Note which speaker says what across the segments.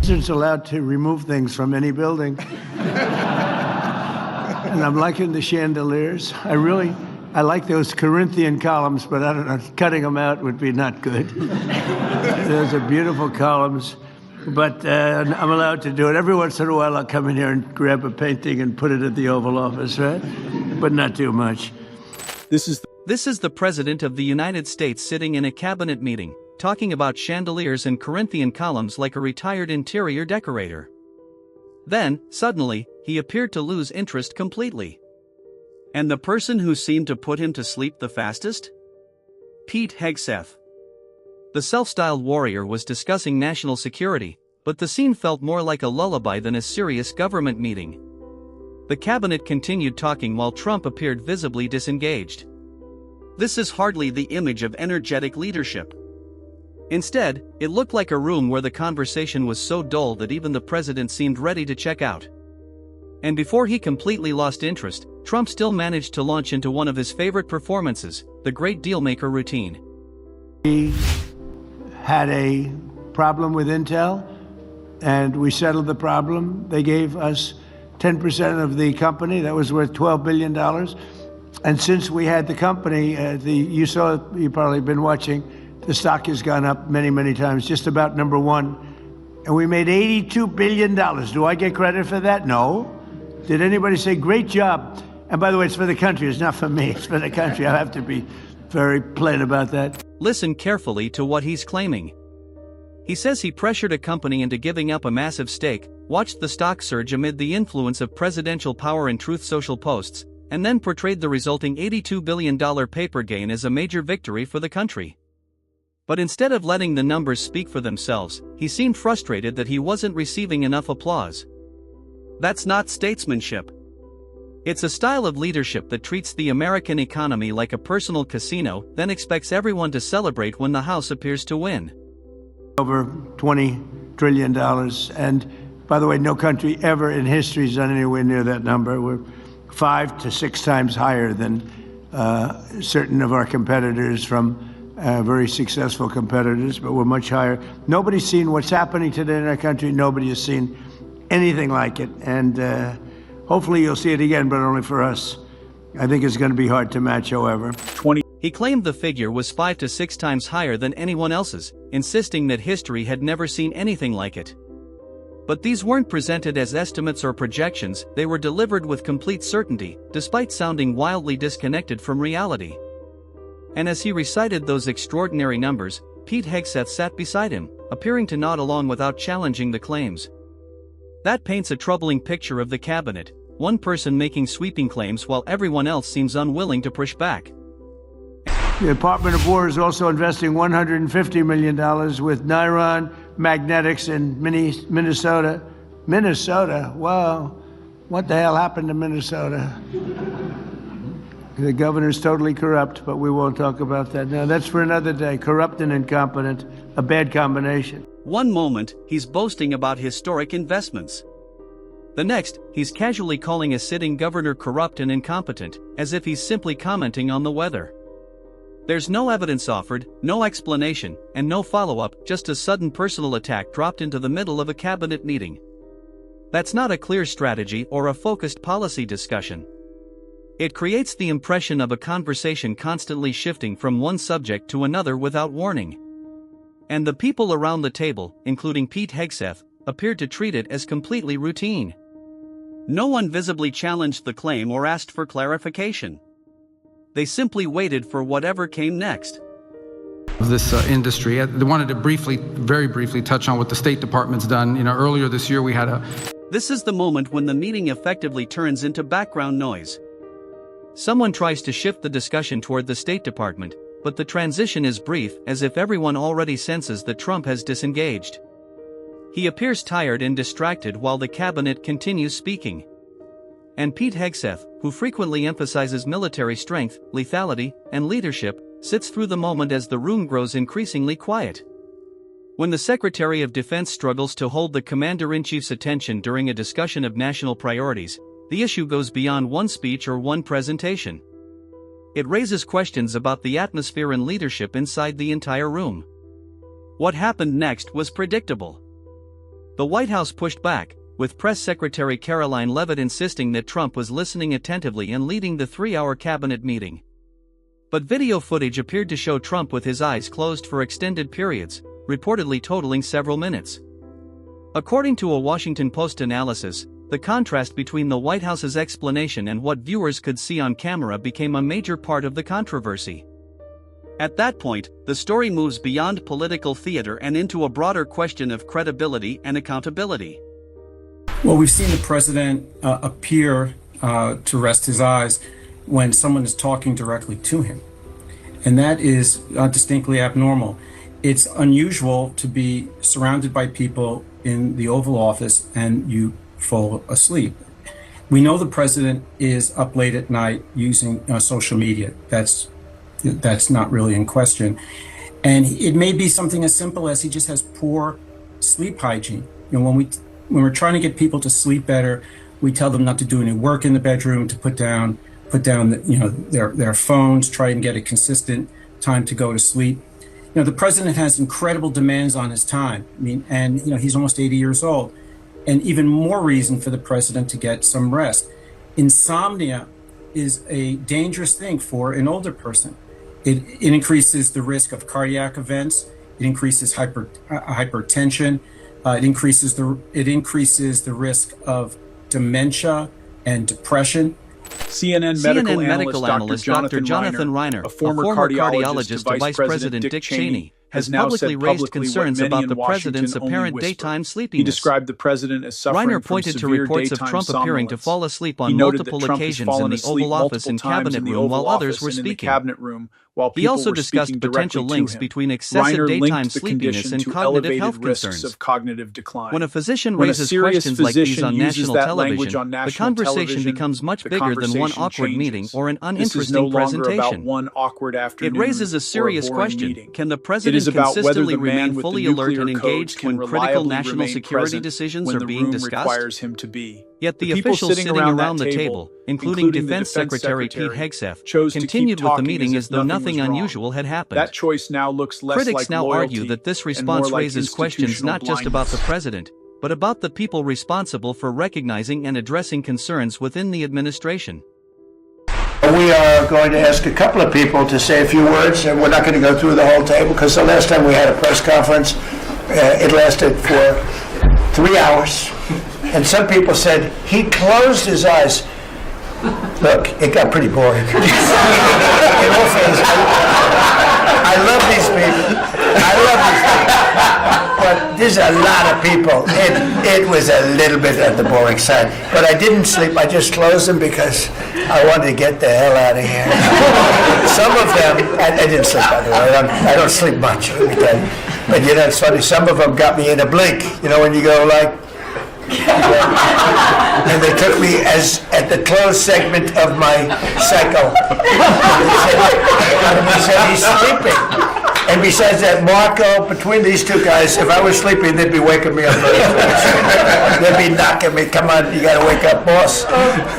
Speaker 1: president's allowed to remove things from any building. And I'm liking the chandeliers. I like those Corinthian columns, but I don't know, cutting them out would be not good. Those are beautiful columns, but I'm allowed to do it. Every once in a while, I'll come in here and grab a painting and put it at the Oval Office, right? But not too much.
Speaker 2: This is the President of the United States sitting in a cabinet meeting, talking about chandeliers and Corinthian columns like a retired interior decorator. Then, suddenly, he appeared to lose interest completely. And the person who seemed to put him to sleep the fastest? Pete Hegseth. The self-styled warrior was discussing national security, but the scene felt more like a lullaby than a serious government meeting. The cabinet continued talking while Trump appeared visibly disengaged. This is hardly the image of energetic leadership. Instead, it looked like a room where the conversation was so dull that even the president seemed ready to check out. And before he completely lost interest, Trump still managed to launch into one of his favorite performances, the great dealmaker routine.
Speaker 1: We had a problem with Intel, and we settled the problem. They gave us 10% of the company. That was worth $12 billion. And since we had the company, you've probably been watching, the stock has gone up many, many times, just about number one. And we made $82 billion. Do I get credit for that? No. Did anybody say, great job? And by the way, it's for the country. It's not for me. It's for the country. I have to be very plain about that.
Speaker 2: Listen carefully to what he's claiming. He says he pressured a company into giving up a massive stake, watched the stock surge amid the influence of presidential power and Truth Social posts, and then portrayed the resulting $82 billion paper gain as a major victory for the country. But instead of letting the numbers speak for themselves, he seemed frustrated that he wasn't receiving enough applause. That's not statesmanship. It's a style of leadership that treats the American economy like a personal casino, then expects everyone to celebrate when the House appears to win.
Speaker 1: Over $20 trillion. And by the way, no country ever in history has done anywhere near that number. We're 5 to 6 times higher than certain of our competitors, from very successful competitors, but we're much higher. Nobody's seen what's happening today in our country. Nobody has seen anything like it. And hopefully you'll see it again, but only for us. I think it's going to be hard to match, however.
Speaker 2: He claimed the figure was 5 to 6 times higher than anyone else's, insisting that history had never seen anything like it. But these weren't presented as estimates or projections, they were delivered with complete certainty, despite sounding wildly disconnected from reality. And as he recited those extraordinary numbers, Pete Hegseth sat beside him, appearing to nod along without challenging the claims. That paints a troubling picture of the cabinet, one person making sweeping claims while everyone else seems unwilling to push back.
Speaker 1: The Department of War is also investing $150 million with Niron Magnetics in Minnesota. Minnesota? Wow. What the hell happened to Minnesota? The governor's totally corrupt, but we won't talk about that now. That's for another day. Corrupt and incompetent, a bad combination.
Speaker 2: One moment, he's boasting about historic investments. The next, he's casually calling a sitting governor corrupt and incompetent, as if he's simply commenting on the weather. There's no evidence offered, no explanation, and no follow-up, just a sudden personal attack dropped into the middle of a cabinet meeting. That's not a clear strategy or a focused policy discussion. It creates the impression of a conversation constantly shifting from one subject to another without warning. And the people around the table, including Pete Hegseth, appeared to treat it as completely routine. No one visibly challenged the claim or asked for clarification. They simply waited for whatever came next.
Speaker 3: This industry, I wanted to very briefly touch on what the State Department's done. Earlier this year we had
Speaker 2: This is the moment when the meeting effectively turns into background noise. Someone tries to shift the discussion toward the State Department, but the transition is brief, as if everyone already senses that Trump has disengaged. He appears tired and distracted while the cabinet continues speaking. And Pete Hegseth, who frequently emphasizes military strength, lethality, and leadership, sits through the moment as the room grows increasingly quiet. When the Secretary of Defense struggles to hold the Commander-in-Chief's attention during a discussion of national priorities, the issue goes beyond one speech or one presentation. It raises questions about the atmosphere and leadership inside the entire room. What happened next was predictable. The White House pushed back, with Press Secretary Caroline Leavitt insisting that Trump was listening attentively and leading the 3-hour cabinet meeting. But video footage appeared to show Trump with his eyes closed for extended periods, reportedly totaling several minutes. According to a Washington Post analysis, the contrast between the White House's explanation and what viewers could see on camera became a major part of the controversy. At that point, the story moves beyond political theater and into a broader question of credibility and accountability.
Speaker 4: Well, we've seen the president appear to rest his eyes when someone is talking directly to him. And that is distinctly abnormal. It's unusual to be surrounded by people in the Oval Office and you fall asleep. We know the president is up late at night using social media. That's not really in question. And it may be something as simple as he just has poor sleep hygiene. You know, when we're trying to get people to sleep better, we tell them not to do any work in the bedroom, to put down their phones, try and get a consistent time to go to sleep. You know, the president has incredible demands on his time. I mean, and he's almost 80 years old, and even more reason for the president to get some rest. Insomnia is a dangerous thing for an older person. It increases the risk of cardiac events. It increases hypertension. It increases the risk of dementia and depression.
Speaker 5: CNN medical analyst Dr. Jonathan Reiner,
Speaker 2: a former cardiologist to Vice President Dick Cheney, has publicly raised concerns about the president's apparent daytime sleepiness.
Speaker 5: He described the president as suffering
Speaker 2: Reiner pointed to reports of Trump appearing to fall asleep on multiple occasions in the Oval Office and Cabinet Room while others were speaking. He also discussed potential links between excessive daytime sleepiness and cognitive health concerns. When a physician raises questions like these on national television, the conversation becomes much bigger than one awkward meeting or an uninteresting presentation. It raises a serious question: can the president consistently remain fully alert and engaged when critical national security decisions are being discussed? Yet the officials sitting around the table, including Defense Secretary Pete Hegseth, continued with the meeting as though nothing unusual had happened.
Speaker 5: That choice now looks less
Speaker 2: Critics now argue that this response raises questions not just about the president, but about the people responsible for recognizing and addressing concerns within the administration.
Speaker 1: We are going to ask a couple of people to say a few words, and we're not going to go through the whole table, because the last time we had a press conference, it lasted for 3 hours. And some people said he closed his eyes. Look, it got pretty boring. In all fairness, I love these people. But there's a lot of people. It was a little bit on the boring side. But I didn't sleep. I just closed them because I wanted to get the hell out of here. Some of them, I didn't sleep, by the way. I don't sleep much, let me tell you. But it's funny, some of them got me in a blink. When you go like, and they took me as at the closed segment of my cycle. And he said he's sleeping. And besides that, Marco, between these two guys, if I was sleeping, they'd be waking me up. They'd be knocking me. Come on, you got to wake up, boss.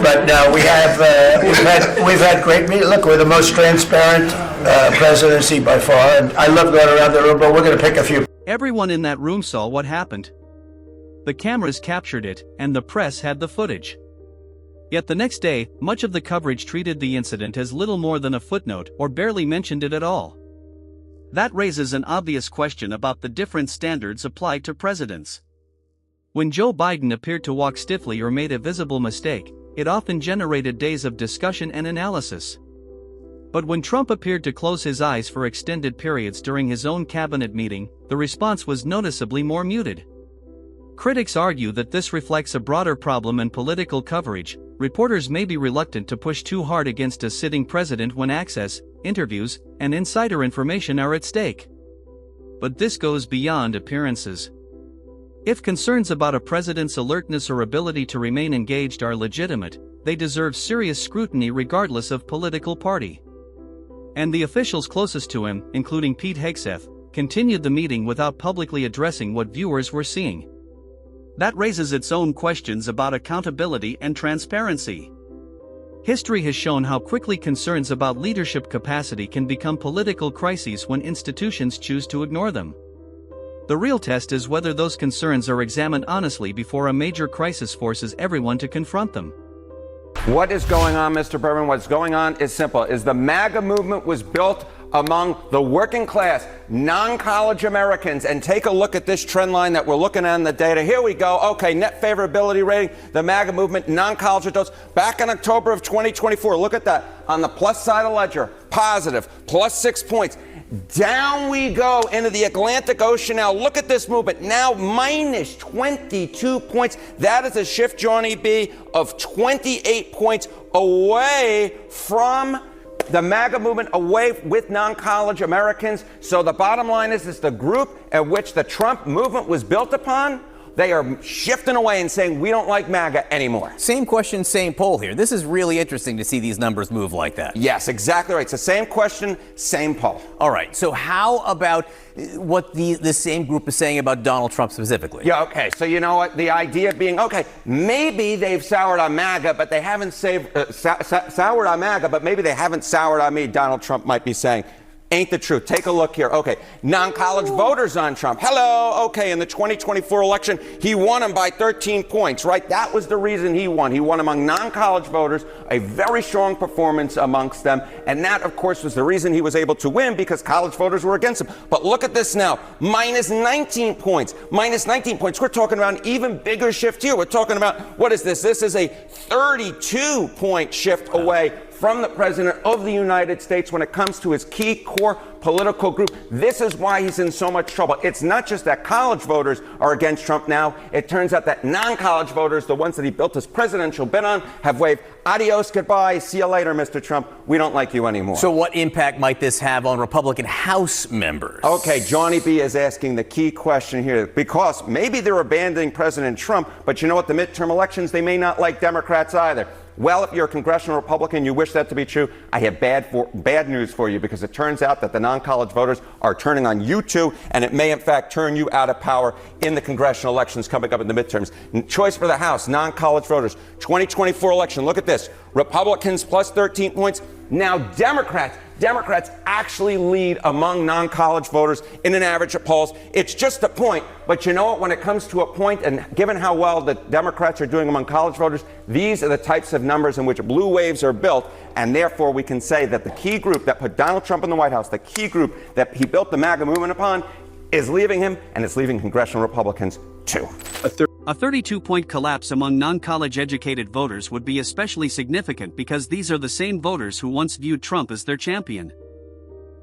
Speaker 1: But no, we've had great meetings. Look, we're the most transparent presidency by far, and I love going around the room. But we're going to pick a few.
Speaker 2: Everyone in that room saw what happened. The cameras captured it, and the press had the footage. Yet the next day, much of the coverage treated the incident as little more than a footnote or barely mentioned it at all. That raises an obvious question about the different standards applied to presidents. When Joe Biden appeared to walk stiffly or made a visible mistake, it often generated days of discussion and analysis. But when Trump appeared to close his eyes for extended periods during his own cabinet meeting, the response was noticeably more muted. Critics argue that this reflects a broader problem in political coverage. Reporters may be reluctant to push too hard against a sitting president when access, interviews, and insider information are at stake. But this goes beyond appearances. If concerns about a president's alertness or ability to remain engaged are legitimate, they deserve serious scrutiny regardless of political party. And the officials closest to him, including Pete Hegseth, continued the meeting without publicly addressing what viewers were seeing. That raises its own questions about accountability and transparency. History has shown how quickly concerns about leadership capacity can become political crises when institutions choose to ignore them. The real test is whether those concerns are examined honestly before a major crisis forces everyone to confront them.
Speaker 6: What is going on, Mr. Berman? What's going on is simple. Is the MAGA movement was built among the working class, non-college Americans. And take a look at this trend line that we're looking at in the data. Here we go. Okay, net favorability rating, the MAGA movement, non-college adults. Back in October of 2024, look at that. On the plus side of the ledger, positive, plus 6 points. Down we go into the Atlantic Ocean now. Look at this movement. Now minus 22 points. That is a shift, Johnny B, of 28 points away from the MAGA movement, away with non-college Americans. So the bottom line is the group at which the Trump movement was built upon, they are shifting away and saying, we don't like MAGA anymore.
Speaker 7: Same question, same poll here. This is really interesting to see these numbers move like that.
Speaker 6: Yes, exactly right. It's the same question, same poll.
Speaker 7: All right. So how about what the same group is saying about Donald Trump specifically?
Speaker 6: Yeah, okay. So you know what? The idea being, okay, maybe they've soured on MAGA, but they haven't soured on MAGA, but maybe they haven't soured on me, Donald Trump might be saying. Ain't the truth. Take a look here. Okay, non-college voters on Trump. Hello. Okay, in the 2024 election, he won them by 13 points, right? That was the reason he won. He won among non-college voters, a very strong performance amongst them. And that, of course, was the reason he was able to win, because college voters were against him. But look at this now. Minus 19 points. Minus 19 points. We're talking about an even bigger shift here. We're talking about, what is this? This is a 32-point shift away from the President of the United States when it comes to his key core political group. This is why he's in so much trouble. It's not just that college voters are against Trump now. It turns out that non-college voters, the ones that he built his presidential bid on, have waved adios, goodbye, see you later, Mr. Trump. We don't like you anymore.
Speaker 7: So what impact might this have on Republican House members?
Speaker 6: Okay, Johnny B is asking the key question here, because maybe they're abandoning President Trump, but you know what? The midterm elections, they may not like Democrats either. Well, if you're a congressional Republican, you wish that to be true, I have bad news for you, because it turns out that the non-college voters are turning on you too, and it may in fact turn you out of power in the congressional elections coming up in the midterms. Choice for the House, non-college voters, 2024 election, look at this. Republicans plus 13 points. Now Democrats actually lead among non-college voters in an average of polls. It's just a point, but you know what? When it comes to a point, and given how well the Democrats are doing among college voters, these are the types of numbers in which blue waves are built, and therefore we can say that the key group that put Donald Trump in the White House, the key group that he built the MAGA movement upon, is leaving him, and it's leaving congressional Republicans too.
Speaker 2: A 32-point collapse among non-college educated voters would be especially significant because these are the same voters who once viewed Trump as their champion.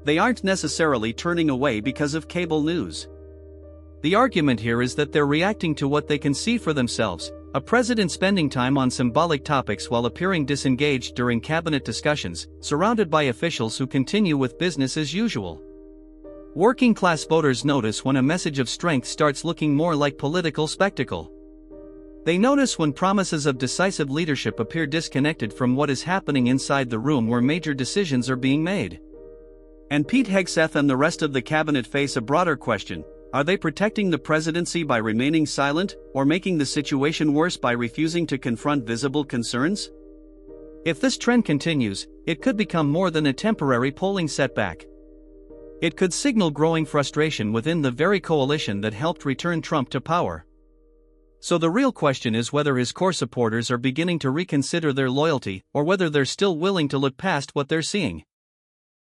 Speaker 2: They aren't necessarily turning away because of cable news. The argument here is that they're reacting to what they can see for themselves, a president spending time on symbolic topics while appearing disengaged during cabinet discussions, surrounded by officials who continue with business as usual. Working-class voters notice when a message of strength starts looking more like political spectacle. They notice when promises of decisive leadership appear disconnected from what is happening inside the room where major decisions are being made. And Pete Hegseth and the rest of the cabinet face a broader question: are they protecting the presidency by remaining silent, or making the situation worse by refusing to confront visible concerns? If this trend continues, it could become more than a temporary polling setback. It could signal growing frustration within the very coalition that helped return Trump to power. So the real question is whether his core supporters are beginning to reconsider their loyalty, or whether they're still willing to look past what they're seeing.